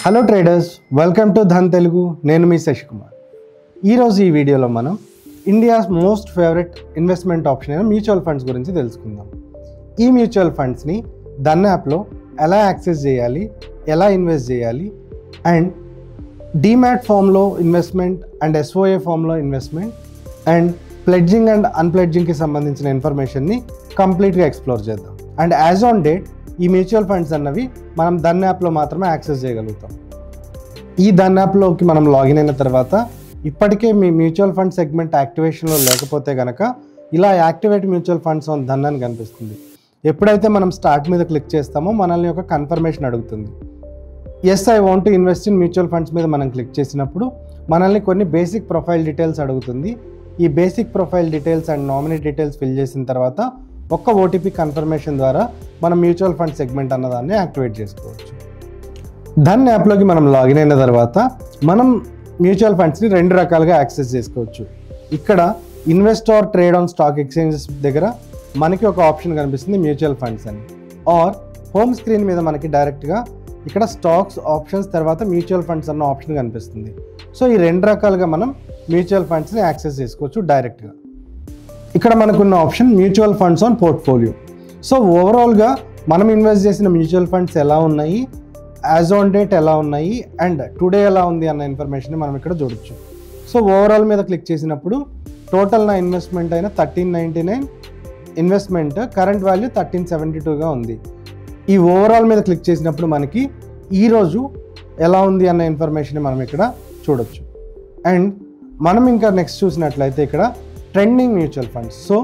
Hello traders, welcome to Dhan Telugu. నేను మీ శశికుమార్. ఈరోజు ఈ వీడియోలో మనం India's most favourite investment option అయిన మ్యూచువల్ ఫండ్స్ గురించి తెలుసుకుందాం. ఈ మ్యూచువల్ ఫండ్స్ని ధన్ యాప్లో ఎలా యాక్సెస్ చేయాలి, ఎలా ఇన్వెస్ట్ చేయాలి, అండ్ డీమ్యాట్ ఫామ్లో ఇన్వెస్ట్మెంట్ అండ్ ఎస్ఓఏ ఫామ్లో ఇన్వెస్ట్మెంట్ అండ్ ప్లెడ్జింగ్ అండ్ అన్ప్లెడ్జింగ్కి సంబంధించిన ఇన్ఫర్మేషన్ని కంప్లీట్గా ఎక్స్ప్లోర్ చేద్దాం. అండ్ యాజ్ ఆన్ డేట్ ఈ మ్యూచువల్ ఫండ్స్ అన్నవి మనం ధన్ యాప్లో మాత్రమే యాక్సెస్ చేయగలుగుతాం. ఈ ధన్ యాప్లోకి మనం లాగిన్ అయిన తర్వాత ఇప్పటికే మీ మ్యూచువల్ ఫండ్ సెగ్మెంట్ యాక్టివేషన్లో లేకపోతే కనుక ఇలా activate mutual funds on Dhan అని కనిపిస్తుంది. ఎప్పుడైతే మనం స్టార్ట్ మీద క్లిక్ చేస్తామో మనల్ని ఒక కన్ఫర్మేషన్ అడుగుతుంది. Yes I want to invest in mutual funds మీద మనం క్లిక్ చేసినప్పుడు మనల్ని కొన్ని బేసిక్ ప్రొఫైల్ డీటెయిల్స్ అడుగుతుంది. ఈ basic profile details and nominee details fill చేసిన తర్వాత ఒక్క ఓటీపీ కన్ఫర్మేషన్ ద్వారా మనం మ్యూచువల్ ఫండ్ సెగ్మెంట్ అన్నదాన్ని యాక్టివేట్ చేసుకోవచ్చు. ధన్ యాప్లోకి మనం లాగిన్ అయిన తర్వాత మనం మ్యూచువల్ ఫండ్స్ని రెండు రకాలుగా యాక్సెస్ చేసుకోవచ్చు. ఇక్కడ invest are trade on stock exchanges దగ్గర మనకి ఒక ఆప్షన్ కనిపిస్తుంది మ్యూచువల్ ఫండ్స్ అని. ఆర్ హోమ్ స్క్రీన్ మీద మనకి డైరెక్ట్గా ఇక్కడ స్టాక్స్ ఆప్షన్స్ తర్వాత మ్యూచువల్ ఫండ్స్ అన్న ఆప్షన్ కనిపిస్తుంది. సో ఈ రెండు రకాలుగా మనం మ్యూచువల్ ఫండ్స్ని యాక్సెస్ చేసుకోవచ్చు డైరెక్ట్గా. ఇక్కడ మనకున్న option mutual funds on portfolio. So ఓవరాల్గా మనం ఇన్వెస్ట్ చేసిన మ్యూచువల్ ఫండ్స్ ఎలా ఉన్నాయి, యాజ్ ఆన్ డేట్ ఎలా ఉన్నాయి, అండ్ టుడే ఎలా ఉంది అన్న ఇన్ఫర్మేషన్ మనం ఇక్కడ చూడొచ్చు. సో ఓవరాల్ మీద క్లిక్ చేసినప్పుడు టోటల్ నా ఇన్వెస్ట్మెంట్ అయిన 1399 ఇన్వెస్ట్మెంట్ కరెంట్ వాల్యూ 1372గా ఉంది. ఈ ఓవరాల్ మీద క్లిక్ చేసినప్పుడు మనకి ఈరోజు ఎలా ఉంది అన్న ఇన్ఫర్మేషన్ మనం ఇక్కడ చూడొచ్చు. అండ్ మనం ఇంకా నెక్స్ట్ చూసినట్లయితే ఇక్కడ trending mutual funds. So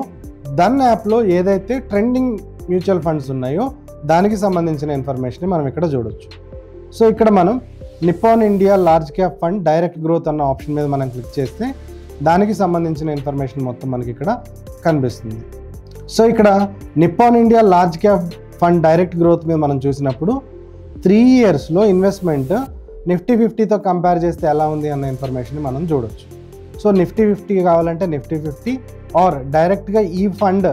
Dhan యాప్లో ఏదైతే ట్రెండింగ్ మ్యూచువల్ ఫండ్స్ ఉన్నాయో దానికి సంబంధించిన ఇన్ఫర్మేషన్ మనం ఇక్కడ చూడొచ్చు. సో ఇక్కడ మనం Nippon India large cap fund direct growth అన్న ఆప్షన్ మీద మనం క్లిక్ చేస్తే దానికి సంబంధించిన ఇన్ఫర్మేషన్ మొత్తం మనకి ఇక్కడ కనిపిస్తుంది. సో ఇక్కడ Nippon India large cap fund direct growth మీద మనం చూసినప్పుడు 3 ఇయర్స్లో ఇన్వెస్ట్మెంట్ నిఫ్టీ 50తో కంపేర్ చేస్తే ఎలా ఉంది అన్న ఇన్ఫర్మేషన్ మనం చూడొచ్చు. సో నిఫ్టీ 50 కావాలంటే నిఫ్టీ 50 ఆర్ డైరెక్ట్గా ఈ ఫండ్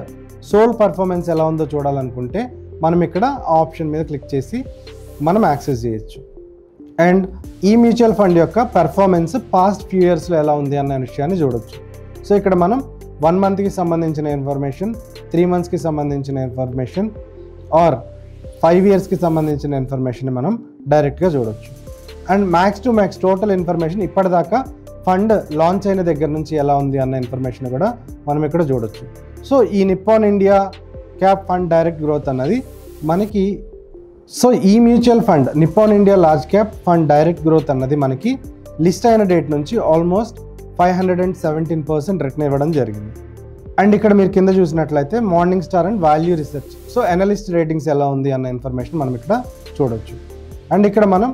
సోల్ పర్ఫార్మెన్స్ ఎలా ఉందో చూడాలనుకుంటే మనం ఇక్కడ ఆప్షన్ మీద క్లిక్ చేసి మనం యాక్సెస్ చేయొచ్చు. అండ్ ఈ మ్యూచువల్ ఫండ్ యొక్క పెర్ఫార్మెన్స్ పాస్ట్ ఫ్యూ ఇయర్స్లో ఎలా ఉంది అన్న విషయాన్ని చూడొచ్చు. సో ఇక్కడ మనం 1 మంత్కి సంబంధించిన ఇన్ఫర్మేషన్, 3 మంత్స్కి సంబంధించిన ఇన్ఫర్మేషన్ ఆర్ 5 ఇయర్స్కి సంబంధించిన ఇన్ఫర్మేషన్ మనం డైరెక్ట్గా చూడొచ్చు. And max to max total information ఇప్పటిదాకా ఫండ్ లాంచ్ అయిన దగ్గర నుంచి ఎలా ఉంది అన్న ఇన్ఫర్మేషన్ కూడా మనం ఇక్కడ చూడొచ్చు. సో ఈ Nippon India cap fund direct growth అన్నది మనకి, సో ఈ mutual fund Nippon India large cap fund direct growth అన్నది మనకి లిస్ట్ అయిన డేట్ నుంచి ఆల్మోస్ట్ 517% రిటర్న్ ఇవ్వడం జరిగింది. అండ్ ఇక్కడ మీరు కింద చూసినట్లయితే morning star and value research, so analyst ratings ఎలా ఉంది అన్న ఇన్ఫర్మేషన్ మనం ఇక్కడ చూడొచ్చు. అండ్ ఇక్కడ మనం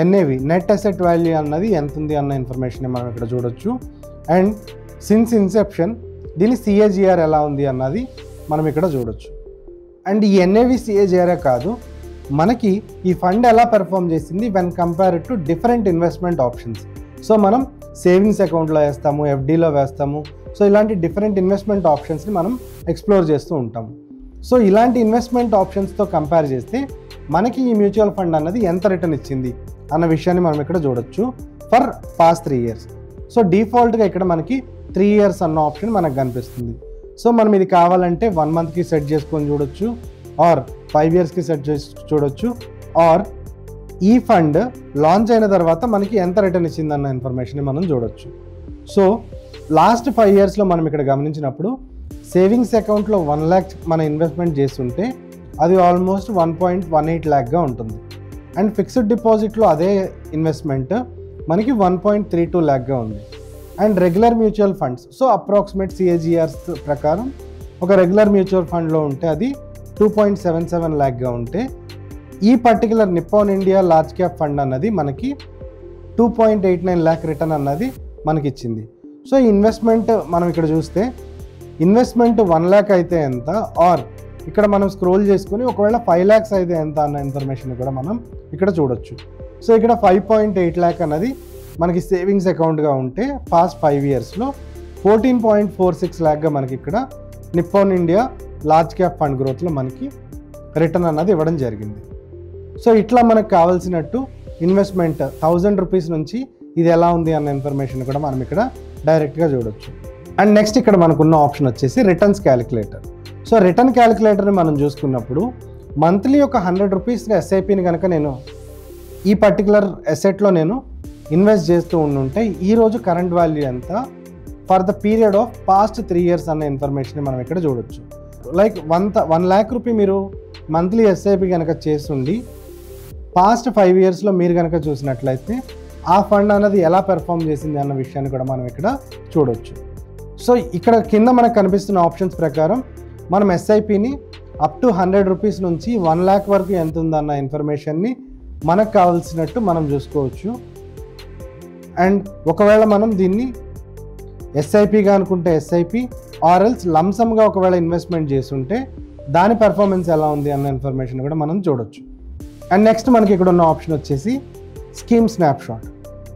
ఎన్ఏవి నెట్ అసెట్ వాల్యూ అన్నది ఎంత ఉంది అన్న ఇన్ఫర్మేషన్ మనం ఇక్కడ చూడొచ్చు. అండ్ సిన్స్ ఇన్సెప్షన్ దీని సిఏజిఆర్ ఎలా ఉంది అన్నది మనం ఇక్కడ చూడొచ్చు. అండ్ ఈ ఎన్ఏవి సిఏజిఆరే కాదు, మనకి ఈ ఫండ్ ఎలా పెర్ఫామ్ చేసింది when compared to different investment options. So మనం సేవింగ్స్ అకౌంట్లో వేస్తాము, ఎఫ్డీలో వేస్తాము. సో ఇలాంటి డిఫరెంట్ ఇన్వెస్ట్మెంట్ ఆప్షన్స్ని మనం ఎక్స్ప్లోర్ చేస్తూ ఉంటాము. సో ఇలాంటి ఇన్వెస్ట్మెంట్ ఆప్షన్స్తో కంపేర్ చేస్తే మనకి ఈ మ్యూచువల్ ఫండ్ అన్నది ఎంత రిటర్న్ ఇచ్చింది అన్న విషయాన్ని మనం ఇక్కడ చూడొచ్చు ఫర్ పాస్ట్ 3 ఇయర్స్. సో డిఫాల్ట్గా ఇక్కడ మనకి 3 ఇయర్స్ అన్న ఆప్షన్ మనకు కనిపిస్తుంది. సో మనం ఇది కావాలంటే 1 మంత్కి సెట్ చేసుకొని చూడొచ్చు, ఆర్ 5 ఇయర్స్కి సెట్ చేసి చూడొచ్చు, ఆర్ ఈ ఫండ్ లాంచ్ అయిన తర్వాత మనకి ఎంత రిటర్న్ ఇచ్చిందన్న ఇన్ఫర్మేషన్ మనం చూడొచ్చు. సో లాస్ట్ 5 ఇయర్స్లో మనం ఇక్కడ గమనించినప్పుడు సేవింగ్స్ అకౌంట్లో 1 lakh మన ఇన్వెస్ట్మెంట్ చేస్తుంటే అది ఆల్మోస్ట్ 1.18 lakh ఉంటుంది. అండ్ ఫిక్స్డ్ డిపాజిట్లో అదే ఇన్వెస్ట్మెంట్ మనకి 1.32 lakh ఉంది. And regular mutual funds, so approximate CAGRs ప్రకారం ఒక రెగ్యులర్ మ్యూచువల్ ఫండ్లో ఉంటే అది 2.77 lakh ఉంటే ఈ particular Nippon India large cap fund అన్నది మనకి 2.89 lakh రిటర్న్ అన్నది మనకి ఇచ్చింది. సో ఈ ఇన్వెస్ట్మెంట్ మనం ఇక్కడ చూస్తే ఇన్వెస్ట్మెంట్ 1 lakh అయితే ఎంత, ఆర్ ఇక్కడ మనం స్క్రోల్ చేసుకుని ఒకవేళ 5 lakhs అయితే ఎంత అన్న ఇన్ఫర్మేషన్ కూడా మనం ఇక్కడ చూడొచ్చు. సో ఇక్కడ 5.8 lakh అన్నది మనకి సేవింగ్స్ అకౌంట్గా ఉంటే పాస్ట్ 5 ఇయర్స్లో 14.46 lakh మనకి ఇక్కడ Nippon India large cap fund గ్రోత్లో మనకి రిటర్న్ అన్నది ఇవ్వడం జరిగింది. సో ఇట్లా మనకు కావాల్సినట్టు ఇన్వెస్ట్మెంట్ 1000 రూపీస్ నుంచి ఇది ఎలా ఉంది అన్న ఇన్ఫర్మేషన్ కూడా మనం ఇక్కడ డైరెక్ట్గా చూడొచ్చు. అండ్ నెక్స్ట్ ఇక్కడ మనకున్న ఆప్షన్ వచ్చేసి రిటర్న్స్ క్యాలిక్యులేటర్. సో రిటర్న్ క్యాలిక్యులేటర్ని మనం చూసుకున్నప్పుడు మంత్లీ ఒక 100 రూపీస్ ఎస్ఐపిని కనుక నేను ఈ పర్టికులర్ అసెట్లో నేను ఇన్వెస్ట్ చేస్తూ ఉంటే ఈరోజు కరెంట్ వాల్యూ ఎంత for the period of past 3 years అన్న ఇన్ఫర్మేషన్ మనం ఇక్కడ చూడొచ్చు. లైక్ 1 lakh రూపీ మీరు మంత్లీ ఎస్ఐపి కనుక చేస్తుండి పాస్ట్ 5 yearsలో మీరు కనుక చూసినట్లయితే ఆ ఫండ్ అనేది ఎలా పెర్ఫామ్ చేసింది అన్న విషయాన్ని కూడా మనం ఇక్కడ చూడొచ్చు. సో ఇక్కడ కింద మనకు కనిపిస్తున్న ఆప్షన్స్ ప్రకారం మనం ఎస్ఐపిని అప్ టు 100 రూపీస్ నుంచి 1 lakh వరకు ఎంత ఉందన్న ఇన్ఫర్మేషన్ని మనకు కావాల్సినట్టు మనం చూసుకోవచ్చు. అండ్ ఒకవేళ మనం దీన్ని ఎస్ఐపిగా అనుకుంటే ఎస్ఐపి ఆర్ఎల్స్ లంసమ్గా ఒకవేళ ఇన్వెస్ట్మెంట్ చేస్తుంటే దాని పెర్ఫార్మెన్స్ ఎలా ఉంది అన్న ఇన్ఫర్మేషన్ కూడా మనం చూడొచ్చు. అండ్ నెక్స్ట్ మనకి ఇక్కడ ఉన్న ఆప్షన్ వచ్చేసి స్కీమ్ స్నాప్షాట్.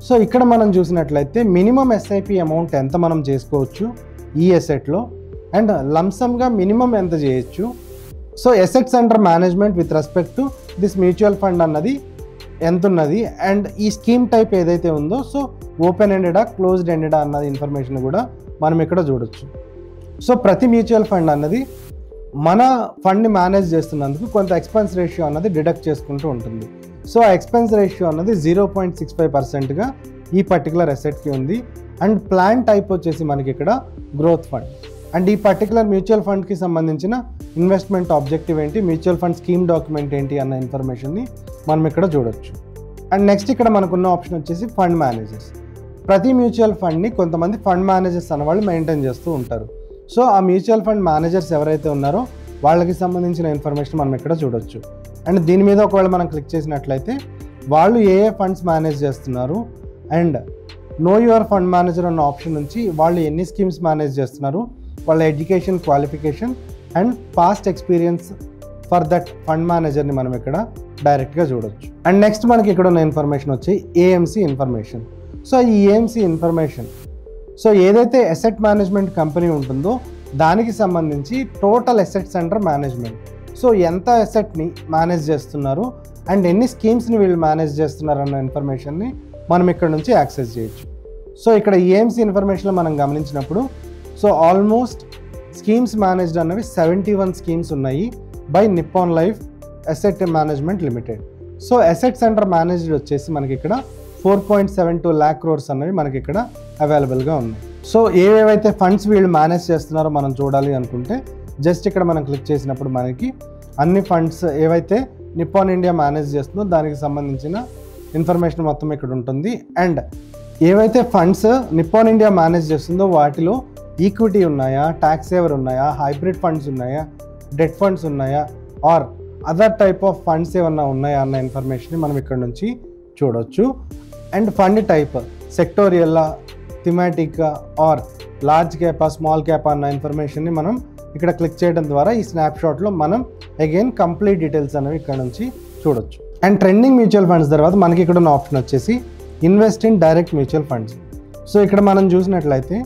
సో ఇక్కడ మనం చూసినట్లయితే మినిమం ఎస్ఐపి అమౌంట్ ఎంత మనం చేసుకోవచ్చు ఈ ఎసెట్లో అండ్ లంసమ్గా మినిమం ఎంత చేయొచ్చు. So assets under management with respect to this mutual fund అన్నది ఎంత ఉన్నది అండ్ ఈ స్కీమ్ టైప్ ఏదైతే ఉందో సో ఓపెన్ ఎండెడా క్లోజ్డ్ ఎండెడా అన్నది ఇన్ఫర్మేషన్ కూడా మనం ఇక్కడ చూడొచ్చు. సో ప్రతి మ్యూచువల్ ఫండ్ అన్నది మన ఫండ్ని మేనేజ్ చేస్తున్నందుకు కొంత ఎక్స్పెన్స్ రేషియో అన్నది డిడక్ట్ చేసుకుంటూ ఉంటుంది. సో ఆ ఎక్స్పెన్స్ రేషియో అన్నది 0.65%గా ఈ పర్టికులర్ అసెట్కి ఉంది. అండ్ ప్లాన్ టైప్ వచ్చేసి మనకి ఇక్కడ గ్రోత్ ఫండ్. అండ్ ఈ పర్టికులర్ మ్యూచువల్ ఫండ్కి సంబంధించిన ఇన్వెస్ట్మెంట్ ఆబ్జెక్టివ్ ఏంటి, మ్యూచువల్ ఫండ్ స్కీమ్ డాక్యుమెంట్ ఏంటి అన్న ఇన్ఫర్మేషన్ని మనం ఇక్కడ చూడొచ్చు. అండ్ నెక్స్ట్ ఇక్కడ మనకున్న ఆప్షన్ వచ్చేసి ఫండ్ మేనేజర్స్. ప్రతి మ్యూచువల్ ఫండ్ని కొంతమంది ఫండ్ మేనేజర్స్ అన్న వాళ్ళు మెయింటైన్ చేస్తూ ఉంటారు. సో ఆ మ్యూచువల్ ఫండ్ మేనేజర్స్ ఎవరైతే ఉన్నారో వాళ్ళకి సంబంధించిన ఇన్ఫర్మేషన్ మనం ఇక్కడ చూడొచ్చు. అండ్ దీని మీద ఒకవేళ మనం క్లిక్ చేసినట్లయితే వాళ్ళు ఏ ఫండ్స్ మేనేజ్ చేస్తున్నారు and know your fund manager అన్న ఆప్షన్ నుంచి వాళ్ళు ఎన్ని స్కీమ్స్ మేనేజ్ చేస్తున్నారు, వాళ్ళ education, qualification and past experience for that fund మేనేజర్ని మనం ఇక్కడ డైరెక్ట్గా చూడొచ్చు. అండ్ నెక్స్ట్ మనకి ఇక్కడ ఉన్న ఇన్ఫర్మేషన్ వచ్చి ఏఎంసీ ఇన్ఫర్మేషన్. సో ఈ ఏఎంసీ ఇన్ఫర్మేషన్ సో ఏదైతే అసెట్ మేనేజ్మెంట్ కంపెనీ ఉంటుందో దానికి సంబంధించి total assets under management. So ఎంత అసెట్ని మేనేజ్ చేస్తున్నారు అండ్ ఎన్ని స్కీమ్స్ని వీళ్ళు మేనేజ్ చేస్తున్నారు అన్న ఇన్ఫర్మేషన్ని మనం ఇక్కడ నుంచి యాక్సెస్ చేయొచ్చు. సో ఇక్కడ ఏఎంసీ ఇన్ఫర్మేషన్లో మనం గమనించినప్పుడు సో ఆల్మోస్ట్ స్కీమ్స్ మేనేజ్డ్ అన్నవి 71 స్కీమ్స్ ఉన్నాయి by Nippon life asset management limited. So assets under managed వచ్చేసి మనకి ఇక్కడ 4.72 lakh crores అన్నవి మనకి ఇక్కడ అవైలబుల్గా ఉన్నాయి. సో ఏవేవైతే ఫండ్స్ వీళ్ళు మేనేజ్ చేస్తున్నారో మనం చూడాలి అనుకుంటే జస్ట్ ఇక్కడ మనం క్లిక్ చేసినప్పుడు మనకి అన్ని ఫండ్స్ ఏవైతే నిప్పాన్ ఇండియా మేనేజ్ చేస్తుందో దానికి సంబంధించిన ఇన్ఫర్మేషన్ మొత్తం ఇక్కడ ఉంటుంది. అండ్ ఏవైతే ఫండ్స్ నిప్పాన్ ఇండియా మేనేజ్ చేస్తుందో వాటిలో ఈక్విటీ ఉన్నాయా, ట్యాక్స్ సేవర్ ఉన్నాయా, హైబ్రిడ్ ఫండ్స్ ఉన్నాయా, డెట్ ఫండ్స్ ఉన్నాయా or other type of funds ఏమన్నా ఉన్నాయా అన్న ఇన్ఫర్మేషన్ మనం ఇక్కడ నుంచి చూడొచ్చు. అండ్ ఫండ్ టైప్ సెక్టోరియల్లా, థిమాటిక్గా ఆర్ లార్జ్ క్యాపా, స్మాల్ క్యాపా అన్న ఇన్ఫర్మేషన్ని మనం ఇక్కడ క్లిక్ చేయడం ద్వారా ఈ స్నాప్షాట్లో మనం అగైన్ కంప్లీట్ డీటెయిల్స్ అనేవి ఇక్కడ నుంచి చూడొచ్చు. అండ్ ట్రెండింగ్ మ్యూచువల్ ఫండ్స్ తర్వాత మనకి ఇక్కడ ఉన్న ఆప్షన్ వచ్చేసి invest in direct mutual funds. So ఇక్కడ మనం చూసినట్లయితే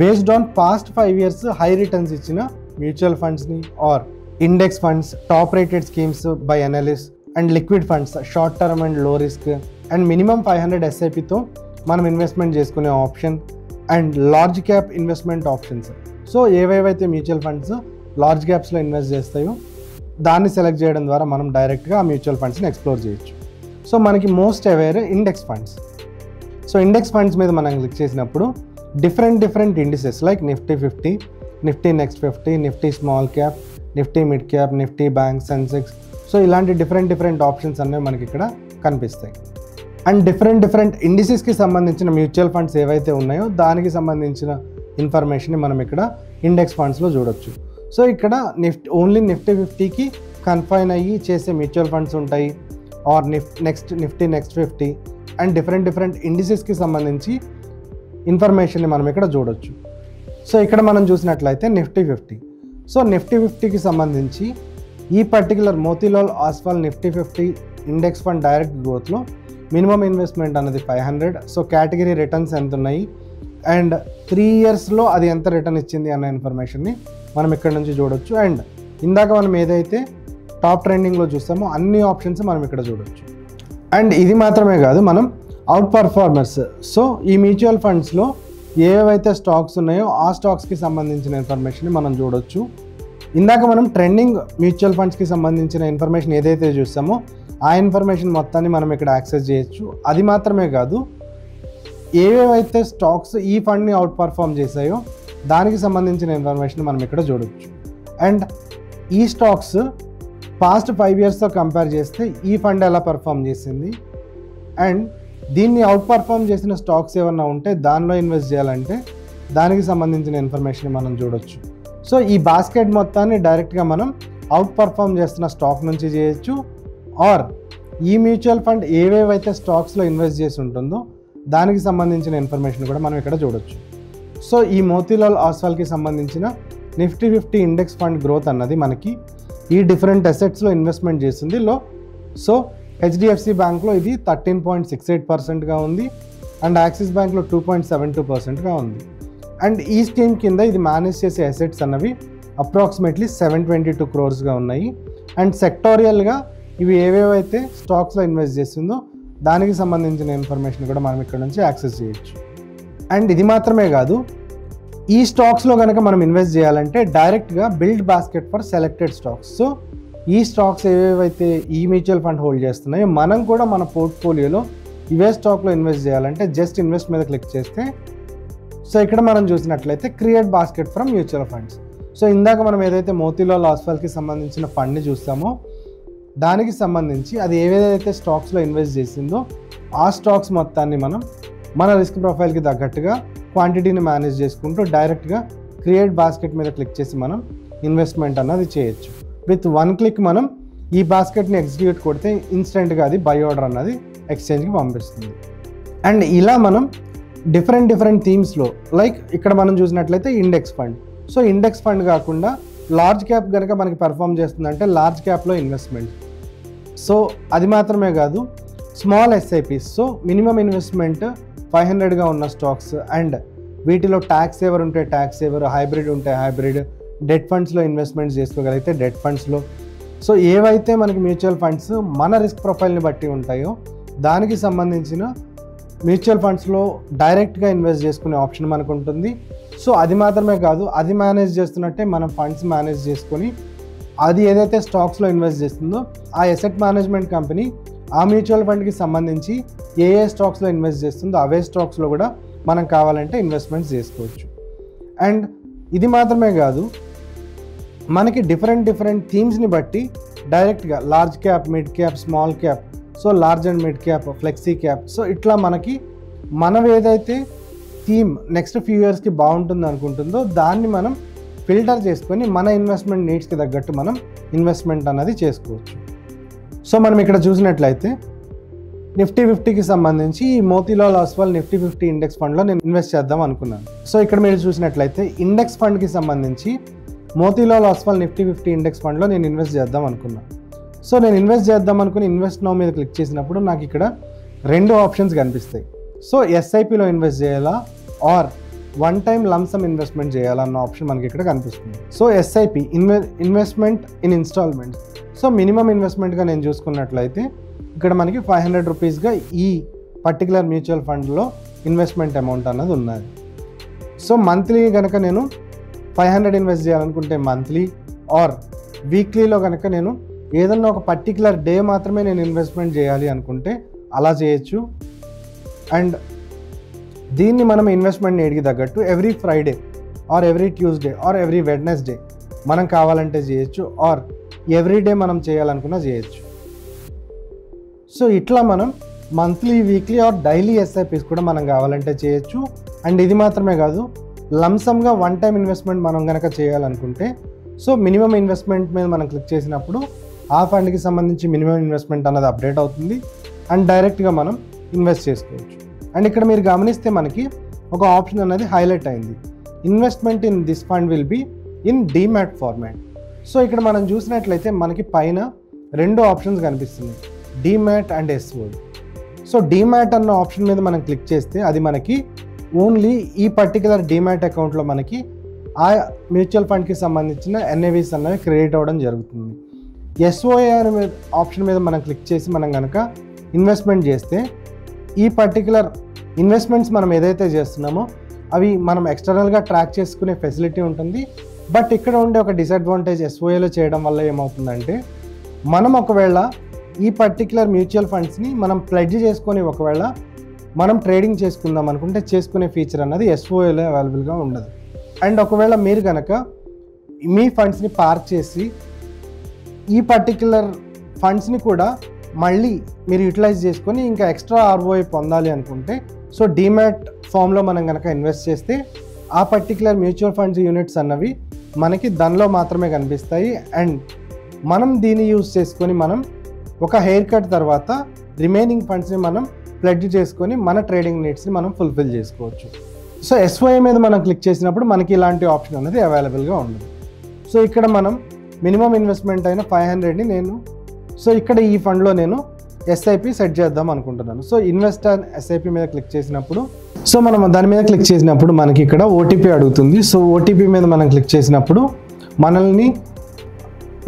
based on past 5 years high returns ఇచ్చిన మ్యూచువల్ ఫండ్స్ని or index funds, top rated schemes by analyst and liquid funds, short term and low risk and minimum 500 ఎస్ఐపితో మనం investment చేసుకునే option and large cap investment options. So ఏవేవైతే mutual funds లార్జ్ క్యాప్స్లో invest చేస్తాయో దాన్ని సెలెక్ట్ చేయడం ద్వారా మనం డైరెక్ట్గా ఆ మ్యూచువల్ ఫండ్స్ని ఎక్స్ప్లోర్ చేయొచ్చు. సో మనకి most aware index funds. So index funds మీద మనం క్లిక్ చేసినప్పుడు different indices like Nifty 50, Nifty next 50, Nifty small cap, Nifty mid cap, Nifty bank, Sensex, so ఇలాంటి డిఫరెంట్ ఆప్షన్స్ అనేవి మనకి ఇక్కడ కనిపిస్తాయి. అండ్ డిఫరెంట్ ఇండిసెస్కి సంబంధించిన మ్యూచువల్ ఫండ్స్ ఏవైతే ఉన్నాయో దానికి సంబంధించిన ఇన్ఫర్మేషన్ని మనం ఇక్కడ ఇండెక్స్ ఫండ్స్లో చూడొచ్చు. సో ఇక్కడ ఓన్లీ నిఫ్టీ 50కి కన్ఫైన్ అయ్యి చేసే మ్యూచువల్ ఫండ్స్ ఉంటాయి or Nifty next 50 and different ఇండిసెస్కి సంబంధించి ఇన్ఫర్మేషన్ని మనం ఇక్కడ చూడొచ్చు. సో ఇక్కడ మనం చూసినట్లయితే నిఫ్టీ 50. సో నిఫ్టీ 50కి సంబంధించి ఈ particular Motilal Oswal Nifty 50 index fund direct గ్రోత్లో మినిమం ఇన్వెస్ట్మెంట్ అన్నది 500. సో కేటగిరీ రిటర్న్స్ ఎంత ఉన్నాయి అండ్ 3 yearsలో అది ఎంత రిటర్న్ ఇచ్చింది అన్న ఇన్ఫర్మేషన్ని మనం ఇక్కడ నుంచి చూడొచ్చు. అండ్ ఇందాక మనం ఏదైతే టాప్ ట్రెండింగ్లో చూస్తామో అన్ని ఆప్షన్స్ మనం ఇక్కడ చూడొచ్చు. అండ్ ఇది మాత్రమే కాదు, మనం అవుట్ పర్ఫార్మర్స్. సో ఈ మ్యూచువల్ ఫండ్స్లో ఏవైతే స్టాక్స్ ఉన్నాయో ఆ స్టాక్స్కి సంబంధించిన ఇన్ఫర్మేషన్ మనం చూడొచ్చు. ఇందాక మనం ట్రెండింగ్ మ్యూచువల్ ఫండ్స్కి సంబంధించిన ఇన్ఫర్మేషన్ ఏదైతే చూస్తామో ఆ ఇన్ఫర్మేషన్ మొత్తాన్ని మనం ఇక్కడ యాక్సెస్ చేయొచ్చు. అది మాత్రమే కాదు, ఏవేవైతే స్టాక్స్ ఈ ఫండ్ని అవుట్ పర్ఫామ్ చేశాయో దానికి సంబంధించిన ఇన్ఫర్మేషన్ మనం ఇక్కడ చూడొచ్చు. అండ్ ఈ స్టాక్స్ పాస్ట్ 5 ఇయర్స్తో కంపేర్ చేస్తే ఈ ఫండ్ ఎలా పర్ఫామ్ చేసింది, అండ్ దీన్ని అవుట్ పర్ఫామ్ చేసిన స్టాక్స్ ఏమన్నా ఉంటే దానిలో ఇన్వెస్ట్ చేయాలంటే దానికి సంబంధించిన ఇన్ఫర్మేషన్ మనం చూడొచ్చు. సో ఈ బాస్కెట్ మొత్తాన్ని డైరెక్ట్గా మనం అవుట్ పర్ఫామ్ చేస్తున్న స్టాక్ నుంచి చేయొచ్చు, ఆర్ ఈ మ్యూచువల్ ఫండ్ ఏవేవైతే స్టాక్స్లో ఇన్వెస్ట్ చేసి ఉంటుందో దానికి సంబంధించిన ఇన్ఫర్మేషన్ కూడా మనం ఇక్కడ చూడొచ్చు. సో ఈ మోతీలాల్ ఆస్వాల్కి సంబంధించిన నిఫ్టీ 50 ఇండెక్స్ ఫండ్ గ్రోత్ అన్నది మనకి ఈ డిఫరెంట్ అసెట్స్లో ఇన్వెస్ట్మెంట్ చేస్తుంది. సో హెచ్డిఎఫ్సి బ్యాంక్లో ఇది 13.68%గా ఉంది, అండ్ యాక్సిస్ బ్యాంక్లో 2.72%గా ఉంది. అండ్ ఈ స్కీమ్ కింద ఇది మేనేజ్ చేసే అసెట్స్ అన్నవి అప్రాక్సిమేట్లీ 722 crores ఉన్నాయి. అండ్ సెక్టోరియల్గా ఇవి ఏవేవైతే స్టాక్స్లో ఇన్వెస్ట్ చేస్తుందో దానికి సంబంధించిన ఇన్ఫర్మేషన్ కూడా మనం ఇక్కడ నుంచి యాక్సెస్ చేయొచ్చు. అండ్ ఇది మాత్రమే కాదు, ఈ స్టాక్స్లో కనుక మనం ఇన్వెస్ట్ చేయాలంటే డైరెక్ట్గా build basket for selected stocks. So ఈ స్టాక్స్ ఏవేవైతే ఈ మ్యూచువల్ ఫండ్ హోల్డ్ చేస్తున్నాయో మనం కూడా మన పోర్ట్ఫోలియోలో ఇవే స్టాక్లో ఇన్వెస్ట్ చేయాలంటే జస్ట్ ఇన్వెస్ట్ మీద క్లిక్ చేస్తే, సో ఇక్కడ మనం చూసినట్లయితే create basket from mutual funds. So ఇందాక మనం ఏదైతే మోతీలాల్ ఆస్వాల్కి సంబంధించిన ఫండ్ని చూస్తామో దానికి సంబంధించి అది ఏవేదైతే స్టాక్స్లో ఇన్వెస్ట్ చేసిందో ఆ స్టాక్స్ మొత్తాన్ని మనం మన రిస్క్ ప్రొఫైల్కి తగ్గట్టుగా క్వాంటిటీని మేనేజ్ చేసుకుంటూ డైరెక్ట్గా క్రియేట్ బాస్కెట్ మీద క్లిక్ చేసి మనం ఇన్వెస్ట్మెంట్ అన్నది చేయొచ్చు. విత్ 1 click మనం ఈ బాస్కెట్ని ఎగ్జిక్యూట్ కొడితే ఇన్స్టెంట్గా అది బై ఆర్డర్ అన్నది ఎక్స్చేంజ్కి పంపిస్తుంది. అండ్ ఇలా మనం డిఫరెంట్ థీమ్స్లో, లైక్ ఇక్కడ మనం చూసినట్లయితే index fund. So index fund కాకుండా లార్జ్ క్యాప్ కనుక మనకి పర్ఫామ్ చేస్తుందంటే లార్జ్ క్యాప్లో ఇన్వెస్ట్మెంట్. సో అది మాత్రమే కాదు, small SIPs. So minimum investment 500గా ఉన్న స్టాక్స్, అండ్ వీటిలో ట్యాక్స్ సేవర్ ఉంటే ట్యాక్స్ సేవర్, హైబ్రిడ్ ఉంటే హైబ్రిడ్, డెట్ ఫండ్స్లో ఇన్వెస్ట్మెంట్స్ చేసుకోగలిగితే డెట్ ఫండ్స్లో. సో ఏవైతే మనకి మ్యూచువల్ ఫండ్స్ మన రిస్క్ ప్రొఫైల్ని బట్టి ఉంటాయో దానికి సంబంధించిన మ్యూచువల్ ఫండ్స్లో డైరెక్ట్గా ఇన్వెస్ట్ చేసుకునే ఆప్షన్ మనకు ఉంటుంది. సో అది మాత్రమే కాదు, అది మేనేజ్ చేస్తున్నట్టే మనం ఫండ్స్ మేనేజ్ చేసుకొని అది ఏదైతే స్టాక్స్లో ఇన్వెస్ట్ చేస్తుందో ఆ అసెట్ మేనేజ్మెంట్ కంపెనీ ఆ మ్యూచువల్ ఫండ్కి సంబంధించి ఏ స్టాక్స్లో ఇన్వెస్ట్ చేస్తుందో అవే స్టాక్స్లో కూడా మనం కావాలంటే ఇన్వెస్ట్మెంట్స్ చేసుకోవచ్చు. అండ్ ఇది మాత్రమే కాదు, మనకి డిఫరెంట్ థీమ్స్ని బట్టి డైరెక్ట్గా large cap, mid cap, small cap, so large and mid cap, flexi cap, so ఇట్లా మనం ఏదైతే థీమ్ నెక్స్ట్ ఫ్యూ ఇయర్స్కి బాగుంటుంది అనుకుంటుందో దాన్ని మనం ఫిల్టర్ చేసుకొని మన ఇన్వెస్ట్మెంట్ నీడ్స్కి తగ్గట్టు మనం ఇన్వెస్ట్మెంట్ అన్నది చేసుకోవచ్చు. సో మనం ఇక్కడ చూసినట్లయితే నిఫ్టీ 50కి సంబంధించి ఈ మోతీలాల్ ఆస్వాల్ నిఫ్టీ 50 ఇండెక్స్ ఫండ్లో నేను ఇన్వెస్ట్ చేద్దాం అనుకున్నాను. సో ఇక్కడ మీరు చూసినట్లయితే ఇండెక్స్ ఫండ్కి సంబంధించి మోతీలాల్ ఆస్వాల్ నిఫ్టీ 50 ఇండెక్స్ ఫండ్లో నేను ఇన్వెస్ట్ చేద్దాం అనుకున్నాను. సో నేను ఇన్వెస్ట్ చేద్దాం అనుకుని ఇన్వెస్ట్ నౌ మీద క్లిక్ చేసినప్పుడు నాకు ఇక్కడ 2 ఆప్షన్స్ కనిపిస్తాయి. సో ఎస్ఐపిలో ఇన్వెస్ట్ చేయాలా or one time lump sum investment చేయాలన్న ఆప్షన్ మనకి ఇక్కడ కనిపిస్తుంది. So SIP investment in instalments. So minimum ఇన్వెస్ట్మెంట్గా నేను చూసుకున్నట్లయితే ఇక్కడ మనకి 500 రూపీస్గా ఈ పర్టికులర్ మ్యూచువల్ ఫండ్లో ఇన్వెస్ట్మెంట్ అమౌంట్ అన్నది ఉన్నది. సో మంత్లీ కనుక నేను 500 ఇన్వెస్ట్ చేయాలనుకుంటే మంత్లీ, ఆర్ వీక్లీలో కనుక నేను ఏదన్నా ఒక పర్టికులర్ డే మాత్రమే నేను ఇన్వెస్ట్మెంట్ చేయాలి అనుకుంటే అలా చేయొచ్చు. అండ్ దీన్ని మనం ఇన్వెస్ట్మెంట్ నీడ్కి తగ్గట్టు every Friday or every Tuesday or every Wednesday మనం కావాలంటే చేయొచ్చు, ఆర్ ఎవ్రీ డే మనం చేయాలనుకున్నా చేయొచ్చు. సో ఇట్లా మనం monthly, weekly or daily SIPs కూడా మనం కావాలంటే చేయొచ్చు. అండ్ ఇది మాత్రమే కాదు, లంసమ్గా వన్ టైం ఇన్వెస్ట్మెంట్ మనం కనుక చేయాలనుకుంటే సో మినిమం ఇన్వెస్ట్మెంట్ మీద మనం క్లిక్ చేసినప్పుడు ఆ ఫండ్కి సంబంధించి మినిమం ఇన్వెస్ట్మెంట్ అన్నది అప్డేట్ అవుతుంది అండ్ డైరెక్ట్గా మనం ఇన్వెస్ట్ చేసుకోవచ్చు. అండ్ ఇక్కడ మీరు గమనిస్తే మనకి ఒక ఆప్షన్ అనేది హైలైట్ అయింది, investment in this fund will be in demat format. So ఇక్కడ మనం చూసినట్లయితే మనకి పైన 2 ఆప్షన్స్ కనిపిస్తున్నాయి, demat and SOD. So demat అన్న ఆప్షన్ మీద మనం క్లిక్ చేస్తే అది మనకి ఓన్లీ ఈ పర్టికులర్ డీమ్యాట్ అకౌంట్లో మనకి ఆ మ్యూచువల్ ఫండ్కి సంబంధించిన ఎన్ఏవీస్ అన్నవి క్రియేట్ అవ్వడం జరుగుతుంది. ఎస్ఓఏ అనే ఆప్షన్ మీద మనం క్లిక్ చేసి మనం కనుక ఇన్వెస్ట్మెంట్ చేస్తే ఈ పర్టికులర్ ఇన్వెస్ట్మెంట్స్ మనం ఏదైతే చేస్తున్నామో అవి మనం ఎక్స్టర్నల్గా ట్రాక్ చేసుకునే ఫెసిలిటీ ఉంటుంది. బట్ ఇక్కడ ఉండే ఒక డిసడ్వాంటేజ్ ఎస్ఓఏలో చేయడం వల్ల ఏమవుతుందంటే మనం ఒకవేళ ఈ పర్టికులర్ మ్యూచువల్ ఫండ్స్ని మనం ప్లెడ్జ్ చేసుకొని ఒకవేళ మనం ట్రేడింగ్ చేసుకుందాం అనుకుంటే చేసుకునే ఫీచర్ అన్నది ఎస్ఓఏలో అవైలబుల్గా ఉండదు. అండ్ ఒకవేళ మీరు కనుక మీ ఫండ్స్ని పార్క్ చేసి ఈ పర్టికులర్ ఫండ్స్ని కూడా మళ్ళీ మీరు యూటిలైజ్ చేసుకొని ఇంకా ఎక్స్ట్రా ఆర్ఓఐ పొందాలి అనుకుంటే సో డీమ్యాట్ ఫామ్లో మనం కనుక ఇన్వెస్ట్ చేస్తే ఆ పర్టికులర్ మ్యూచువల్ ఫండ్స్ యూనిట్స్ అన్నవి మనకి దానిలో మాత్రమే కనిపిస్తాయి. అండ్ మనం దీన్ని యూజ్ చేసుకొని మనం ఒక హెయిర్ కట్ తర్వాత రిమైనింగ్ ఫండ్స్ని మనం ప్లెడ్జ్ చేసుకొని మన ట్రేడింగ్ నీడ్స్ని మనం ఫుల్ఫిల్ చేసుకోవచ్చు. సో ఎస్ఓఐ మీద మనం క్లిక్ చేసినప్పుడు మనకి ఇలాంటి ఆప్షన్ అనేది అవైలబుల్గా ఉండదు. సో ఇక్కడ మనం మినిమం ఇన్వెస్ట్మెంట్ అయిన 500ని ఇక్కడ ఈ ఫండ్లో నేను ఎస్ఐపి సెట్ చేద్దాం అనుకుంటున్నాను. సో ఇన్వెస్ట్ అండ్ ఎస్ఐపి మీద క్లిక్ చేసినప్పుడు సో మనం దాని మీద క్లిక్ చేసినప్పుడు మనకి ఇక్కడ ఓటీపీ అడుగుతుంది. సో ఓటీపీ మీద మనం క్లిక్ చేసినప్పుడు మనల్ని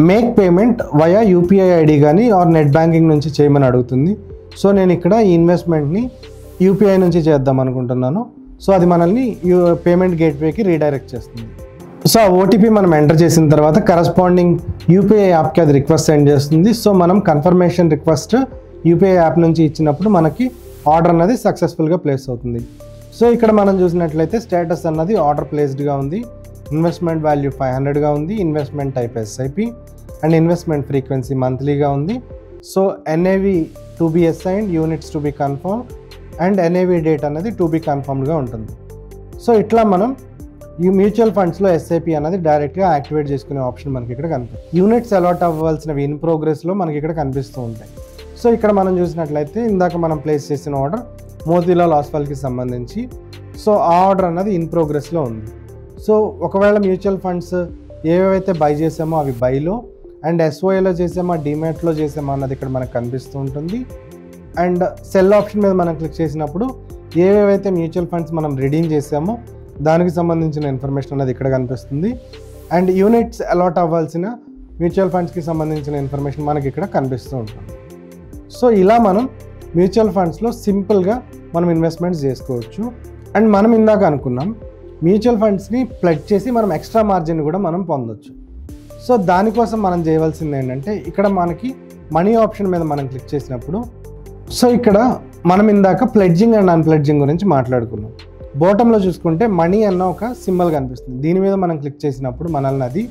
make payment via UPI ID కానీ ఆర్ నెట్ బ్యాంకింగ్ నుంచి చేయమని అడుగుతుంది. సో నేను ఇక్కడ ఈ ఇన్వెస్ట్మెంట్ని యూపీఐ నుంచి చేద్దాం అనుకుంటున్నాను. సో అది మనల్ని పేమెంట్ గేట్వేకి రీడైరెక్ట్ చేస్తుంది. సో ఆ ఓటీపీ మనం ఎంటర్ చేసిన తర్వాత కరస్పాండింగ్ యూపీఐ యాప్కి అది రిక్వెస్ట్ సెండ్ చేస్తుంది. సో మనం కన్ఫర్మేషన్ రిక్వెస్ట్ యూపీఐ యాప్ నుంచి ఇచ్చినప్పుడు మనకి ఆర్డర్ అన్నది సక్సెస్ఫుల్గా ప్లేస్ అవుతుంది. సో ఇక్కడ మనం చూసినట్లయితే స్టేటస్ అన్నది ఆర్డర్ ప్లేస్డ్గా ఉంది, ఇన్వెస్ట్మెంట్ వాల్యూ 500గా ఉంది, investment type SIP and investment frequency మంత్లీగా ఉంది. So NAV to be assigned, units to be confirm and NAV date అనేది టు బి కన్ఫర్మ్డ్గా ఉంటుంది. సో ఇట్లా మనం ఈ మ్యూచువల్ ఫండ్స్లో ఎస్ఐపి అనేది డైరెక్ట్గా యాక్టివేట్ చేసుకునే ఆప్షన్ మనకి ఇక్కడ కనిపిస్తుంది. యూనిట్స్ అలాట్ అవ్వాల్సినవి ఇన్ ప్రోగ్రెస్లో మనకి ఇక్కడ కనిపిస్తూ ఉంటాయి. సో ఇక్కడ మనం చూసినట్లయితే ఇందాక మనం ప్లేస్ చేసిన ఆర్డర్ మోతీలాల్ ఆస్వాల్కి సంబంధించి సో ఆ ఆర్డర్ అన్నది ఇన్ ప్రోగ్రెస్లో ఉంది. సో ఒకవేళ మ్యూచువల్ ఫండ్స్ ఏవైతే బై చేసామో అవి బైలో అండ్ ఎస్ఓఏలో చేసామో డీమ్యాట్లో చేసామో అన్నది ఇక్కడ మనకు కనిపిస్తూ ఉంటుంది. అండ్ సెల్ ఆప్షన్ మీద మనం క్లిక్ చేసినప్పుడు ఏవేవైతే మ్యూచువల్ ఫండ్స్ మనం రిడీమ్ చేసామో దానికి సంబంధించిన ఇన్ఫర్మేషన్ అనేది ఇక్కడ కనిపిస్తుంది. అండ్ యూనిట్స్ అలాట్ అవ్వాల్సిన మ్యూచువల్ ఫండ్స్కి సంబంధించిన ఇన్ఫర్మేషన్ మనకి ఇక్కడ కనిపిస్తూ ఉంటుంది. సో ఇలా మనం మ్యూచువల్ ఫండ్స్లో సింపుల్గా మనం ఇన్వెస్ట్మెంట్స్ చేసుకోవచ్చు. అండ్ మనం ఇందాక అనుకున్నాం మ్యూచువల్ ఫండ్స్ని ప్లెడ్జ్ చేసి మనం ఎక్స్ట్రా మార్జిన్ కూడా మనం పొందొచ్చు. సో దానికోసం మనం చేయవలసింది ఏంటంటే ఇక్కడ మనకి మనీ ఆప్షన్ మీద మనం క్లిక్ చేసినప్పుడు సో ఇక్కడ మనం ఇందాక ప్లెడ్జింగ్ అండ్ అన్ప్లెడ్జింగ్ గురించి మాట్లాడుకున్నాం. బాటంలో చూసుకుంటే మనీ అన్న ఒక సింబల్ కనిపిస్తుంది. దీని మీద మనం క్లిక్ చేసినప్పుడు మనల్ని అది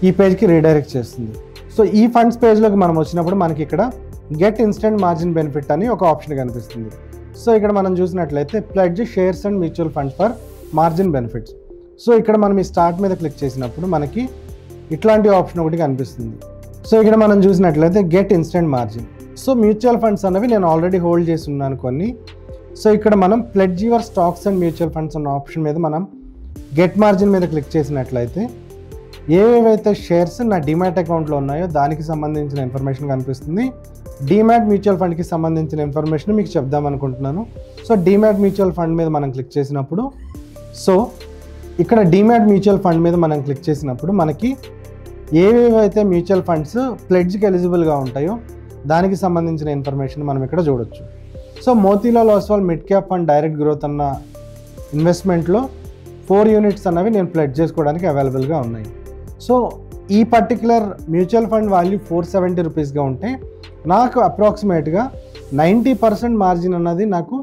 ఈ పేజ్కి రీడైరెక్ట్ చేస్తుంది. సో ఈ ఫండ్స్ పేజ్లోకి మనం వచ్చినప్పుడు మనకి ఇక్కడ గెట్ ఇన్స్టెంట్ మార్జిన్ బెనిఫిట్ అని ఒక ఆప్షన్ కనిపిస్తుంది. సో ఇక్కడ మనం చూసినట్లయితే pledge shares and mutual funds for margin benefits. So ఇక్కడ మనం ఈ స్టార్ట్ మీద క్లిక్ చేసినప్పుడు మనకి ఇట్లాంటి ఆప్షన్ ఒకటి కనిపిస్తుంది. సో ఇక్కడ మనం చూసినట్లయితే get instant margin. So mutual funds అనేవి నేను ఆల్రెడీ హోల్డ్ చేసి ఉన్నాను కొన్ని. సో ఇక్కడ మనం pledge your stocks and mutual funds అన్న ఆప్షన్ మీద మనం గెట్ మార్జిన్ మీద క్లిక్ చేసినట్లయితే ఏవేవైతే షేర్స్ నా డిమాట్ అకౌంట్లో ఉన్నాయో దానికి సంబంధించిన ఇన్ఫర్మేషన్ కనిపిస్తుంది. డిమాట్ మ్యూచువల్ ఫండ్కి సంబంధించిన ఇన్ఫర్మేషన్ మీకు చెప్దాం అనుకుంటున్నాను. సో డిమాట్ మ్యూచువల్ ఫండ్ మీద మనం క్లిక్ చేసినప్పుడు సో ఇక్కడ డిమాట్ మ్యూచువల్ ఫండ్ మీద మనం క్లిక్ చేసినప్పుడు మనకి ఏవేవైతే మ్యూచువల్ ఫండ్స్ ప్లెడ్జ్కి ఎలిజిబుల్గా ఉంటాయో దానికి సంబంధించిన ఇన్ఫర్మేషన్ మనం ఇక్కడ చూడొచ్చు. So Motilal Oswal mid cap fund direct growth అన్న ఇన్వెస్ట్మెంట్లో 4 యూనిట్స్ అన్నవి నేను ప్లెడ్జ్ చేసుకోవడానికి అవైలబుల్గా ఉన్నాయి. సో ఈ పర్టికులర్ మ్యూచువల్ ఫండ్ వాల్యూ 470 రూపీస్గా ఉంటే నాకు అప్రాక్సిమేట్గా 90% మార్జిన్ అన్నది నాకు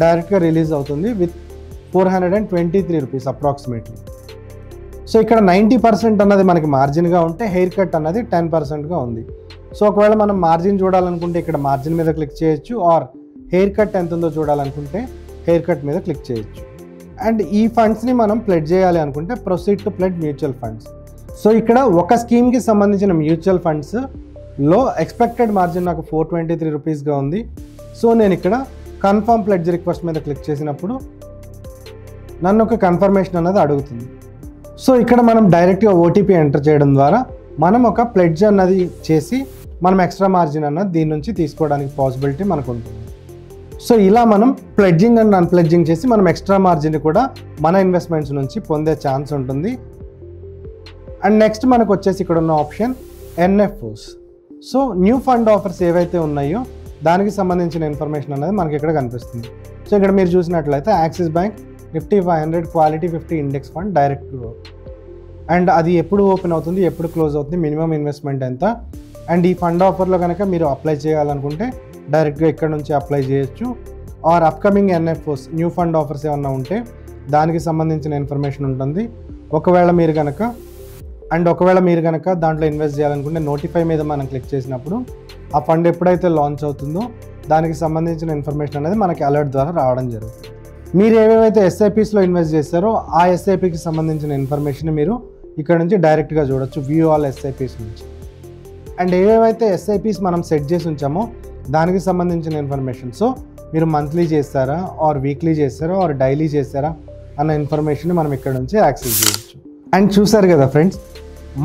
డైరెక్ట్గా రిలీజ్ అవుతుంది విత్ 423 రూపీస్ అప్రాక్సిమేట్లీ. సో ఇక్కడ 90% అన్నది మనకి మార్జిన్గా ఉంటే హెయిర్ కట్ అన్నది 10%గా ఉంది. సో ఒకవేళ మనం మార్జిన్ చూడాలనుకుంటే ఇక్కడ మార్జిన్ మీద క్లిక్ చేయొచ్చు, ఆర్ హెయిర్ కట్ ఎంత ఉందో చూడాలనుకుంటే హెయిర్ కట్ మీద క్లిక్ చేయొచ్చు. అండ్ ఈ ఫండ్స్ని మనం ప్లెడ్జ్ చేయాలి అనుకుంటే proceed to pledge mutual funds. So ఇక్కడ ఒక స్కీమ్కి సంబంధించిన మ్యూచువల్ ఫండ్స్లో ఎక్స్పెక్టెడ్ మార్జిన్ నాకు 423 రూపీస్గా ఉంది. సో నేను ఇక్కడ కన్ఫర్మ్ ప్లెడ్జ్ రిక్వెస్ట్ మీద క్లిక్ చేసినప్పుడు నన్ను ఒక కన్ఫర్మేషన్ అన్నది అడుగుతుంది. సో ఇక్కడ మనం డైరెక్ట్గా ఓటీపీ ఎంటర్ చేయడం ద్వారా మనం ఒక ప్లెడ్జ్ అన్నది చేసి మనం ఎక్స్ట్రా మార్జిన్ అన్నది దీని నుంచి తీసుకోవడానికి పాసిబిలిటీ మనకు ఉంటుంది. సో ఇలా మనం ప్లెడ్జింగ్ అండ్ అన్ప్లెడ్జింగ్ చేసి మనం ఎక్స్ట్రా మార్జిన్ కూడా మన ఇన్వెస్ట్మెంట్స్ నుంచి పొందే ఛాన్స్ ఉంటుంది. అండ్ నెక్స్ట్ మనకు వచ్చేసి ఇక్కడ ఉన్న option NFOs. So new fund offers ఏవైతే ఉన్నాయో దానికి సంబంధించిన ఇన్ఫర్మేషన్ అనేది మనకి ఇక్కడ కనిపిస్తుంది. సో ఇక్కడ మీరు చూసినట్లయితే axis bank Nifty 500 quality 50 index fund direct growth, and అది ఎప్పుడు ఓపెన్ అవుతుంది, ఎప్పుడు క్లోజ్ అవుతుంది, మినిమం ఇన్వెస్ట్మెంట్ ఎంత, అండ్ ఈ ఫండ్ ఆఫర్లో కనుక మీరు అప్లై చేయాలనుకుంటే డైరెక్ట్గా ఇక్కడ నుంచి అప్లై చేయొచ్చు. Or upcoming NFOs new fund offers ఏమన్నా ఉంటే దానికి సంబంధించిన ఇన్ఫర్మేషన్ ఉంటుంది. ఒకవేళ మీరు కనుక దాంట్లో ఇన్వెస్ట్ చేయాలనుకుంటే నోటిఫై మీద మనం క్లిక్ చేసినప్పుడు ఆ ఫండ్ ఎప్పుడైతే లాంచ్ అవుతుందో దానికి సంబంధించిన ఇన్ఫర్మేషన్ అనేది మనకి అలర్ట్ ద్వారా రావడం జరుగుతుంది. మీరు ఏవేవైతే ఎస్ఐపిస్లో ఇన్వెస్ట్ చేస్తారో ఆ ఎస్ఐపికి సంబంధించిన ఇన్ఫర్మేషన్ మీరు ఇక్కడ నుంచి డైరెక్ట్గా చూడొచ్చు వ్యూ ఆల్ ఎస్ఐపిస్ నుంచి. అండ్ ఏవేవైతే ఎస్ఐపిస్ మనం సెట్ చేసి ఉంచామో దానికి సంబంధించిన ఇన్ఫర్మేషన్, సో మీరు మంత్లీ చేస్తారా ఆర్ వీక్లీ చేస్తారా ఆర్ డైలీ చేస్తారా అన్న ఇన్ఫర్మేషన్ మనం ఇక్కడ నుంచి యాక్సెస్ చేయొచ్చు. అండ్ చూసారు కదా ఫ్రెండ్స్,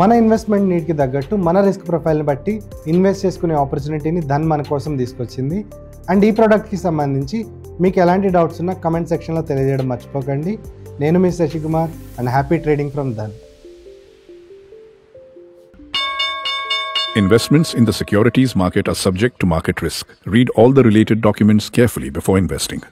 మన ఇన్వెస్ట్మెంట్ నీడ్కి తగ్గట్టు మన రిస్క్ ప్రొఫైల్ని బట్టి ఇన్వెస్ట్ చేసుకునే ఆపర్చునిటీని ధన్ మన కోసం తీసుకొచ్చింది. అండ్ ఈ ప్రోడక్ట్కి సంబంధించి మీకు ఎలాంటి డౌట్స్ ఉన్నా కమెంట్ సెక్షన్లో తెలియజేయడం మర్చిపోకండి. నేను మీ Shashikumar and happy trading from Dhan. Investments in the securities market are subject to market risk. Read all the related documents carefully before investing.